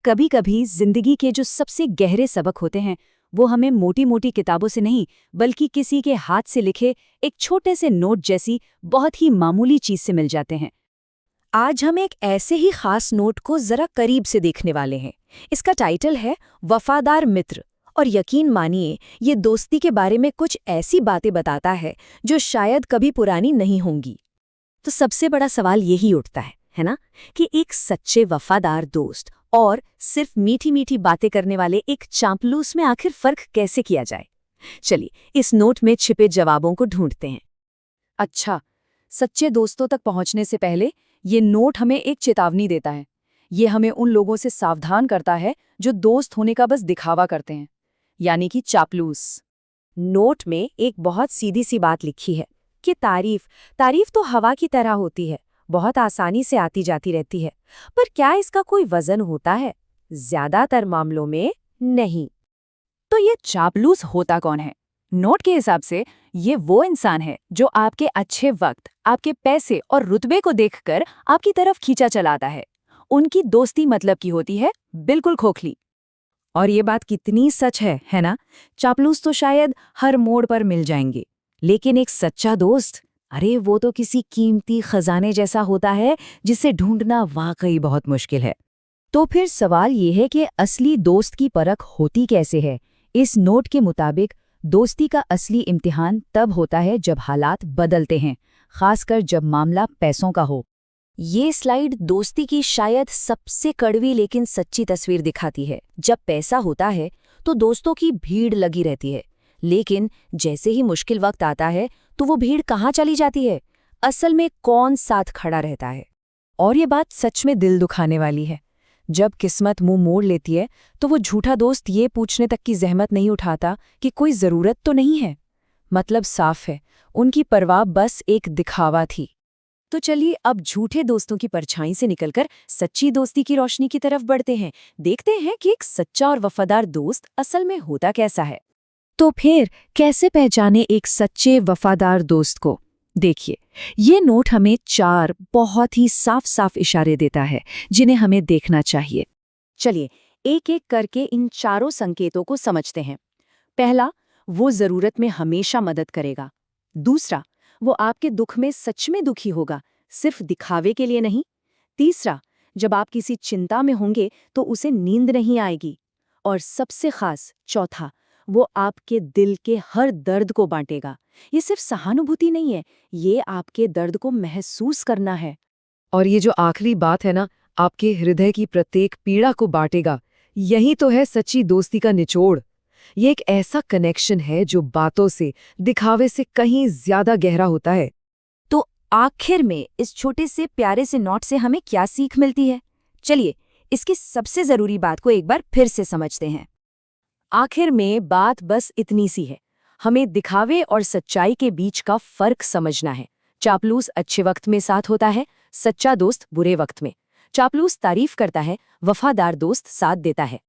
कभी कभी जिंदगी के जो सबसे गहरे सबक होते हैं वो हमें मोटी मोटी किताबों से नहीं बल्कि किसी के हाथ से लिखे एक छोटे से नोट जैसी बहुत ही मामूली चीज से मिल जाते हैं। आज हम एक ऐसे ही खास नोट को जरा करीब से देखने वाले हैं। इसका टाइटल है वफादार मित्र, और यकीन मानिए ये दोस्ती के बारे में कुछ ऐसी बातें बताता है जो शायद कभी पुरानी नहीं होंगी। तो सबसे बड़ा सवाल यही उठता है ना, कि एक सच्चे वफादार दोस्त और सिर्फ मीठी मीठी बातें करने वाले एक चापलूस में आखिर फर्क कैसे किया जाए। चलिए इस नोट में छिपे जवाबों को ढूंढते हैं। अच्छा, सच्चे दोस्तों तक पहुंचने से पहले ये नोट हमें एक चेतावनी देता है। ये हमें उन लोगों से सावधान करता है जो दोस्त होने का बस दिखावा करते हैं, यानी कि चापलूस। नोट में एक बहुत सीधी सी बात लिखी है कि तारीफ तो हवा की तरह होती है, बहुत आसानी से आती जाती रहती है, पर क्या इसका कोई वजन होता है? ज्यादातर मामलों में नहीं। तो ये चापलूस होता कौन है? नोट के हिसाब से ये वो इंसान है जो आपके अच्छे वक्त, आपके पैसे और रुतबे को देखकर आपकी तरफ खींचा चलाता है। उनकी दोस्ती मतलब की होती है बिल्कुल खोखली। और ये बात कितनी सच है ना? चापलूस तो शायद हर मोड़ पर मिल जाएंगे, लेकिन एक सच्चा दोस्त, अरे वो तो किसी कीमती खजाने जैसा होता है जिसे ढूंढना वाकई बहुत मुश्किल है। तो फिर सवाल ये है कि असली दोस्त की परख होती कैसे है? इस नोट के मुताबिक दोस्ती का असली इम्तिहान तब होता है जब हालात बदलते हैं, खासकर जब मामला पैसों का हो। ये स्लाइड दोस्ती की शायद सबसे कड़वी लेकिन सच्ची तस्वीर दिखाती है। जब पैसा होता है तो दोस्तों की भीड़ लगी रहती है, लेकिन जैसे ही मुश्किल वक्त आता है तो वो भीड़ कहाँ चली जाती है? असल में कौन साथ खड़ा रहता है? और ये बात सच में दिल दुखाने वाली है। जब किस्मत मुंह मोड़ लेती है तो वो झूठा दोस्त ये पूछने तक की जहमत नहीं उठाता कि कोई जरूरत तो नहीं है। मतलब साफ है, उनकी परवाह बस एक दिखावा थी। तो चलिए अब झूठे दोस्तों की परछाई से निकलकर सच्ची दोस्ती की रोशनी की तरफ बढ़ते हैं। देखते हैं कि एक सच्चा और वफादार दोस्त असल में होता कैसा है। तो फिर कैसे पहचाने एक सच्चे वफादार दोस्त को? देखिए, ये नोट हमें 4 बहुत ही साफ साफ इशारे देता है जिन्हें हमें देखना चाहिए। चलिए एक एक करके इन चारों संकेतों को समझते हैं। पहला, वो जरूरत में हमेशा मदद करेगा। दूसरा, वो आपके दुख में सच में दुखी होगा, सिर्फ दिखावे के लिए नहीं। तीसरा, जब आप किसी चिंता में होंगे तो उसे नींद नहीं आएगी। और सबसे खास चौथा, वो आपके दिल के हर दर्द को बांटेगा। ये सिर्फ सहानुभूति नहीं है, ये आपके दर्द को महसूस करना है। और ये जो आखिरी बात है ना, आपके हृदय की प्रत्येक पीड़ा को बांटेगा, यही तो है सच्ची दोस्ती का निचोड़। ये एक ऐसा कनेक्शन है जो बातों से, दिखावे से कहीं ज्यादा गहरा होता है। तो आखिर में इस छोटे से प्यारे से नोट से हमें क्या सीख मिलती है? चलिए इसकी सबसे जरूरी बात को एक बार फिर से समझते हैं। आखिर में बात बस इतनी सी है, हमें दिखावे और सच्चाई के बीच का फर्क समझना है। चापलूस अच्छे वक्त में साथ होता है, सच्चा दोस्त बुरे वक्त में। चापलूस तारीफ करता है, वफादार दोस्त साथ देता है।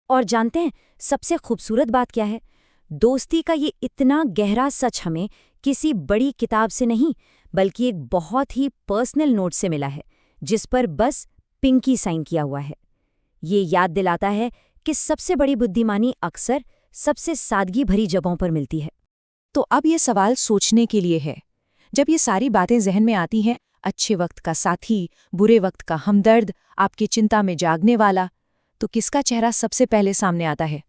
और जानते हैं सबसे खूबसूरत बात क्या है? दोस्ती का ये इतना गहरा सच हमें किसी बड़ी किताब से नहीं बल्कि एक बहुत ही पर्सनल नोट से मिला है, जिस पर बस पिंकी साइन किया हुआ है। ये याद दिलाता है कि सबसे बड़ी बुद्धिमानी अक्सर सबसे सादगी भरी जगहों पर मिलती है। तो अब ये सवाल सोचने के लिए है, जब ये सारी बातें जहन में आती हैं, अच्छे वक्त का साथी, बुरे वक्त का हमदर्द, आपकी चिंता में जागने वाला, तो किसका चेहरा सबसे पहले सामने आता है?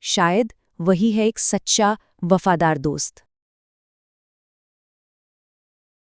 शायद वही है एक सच्चा वफादार दोस्त।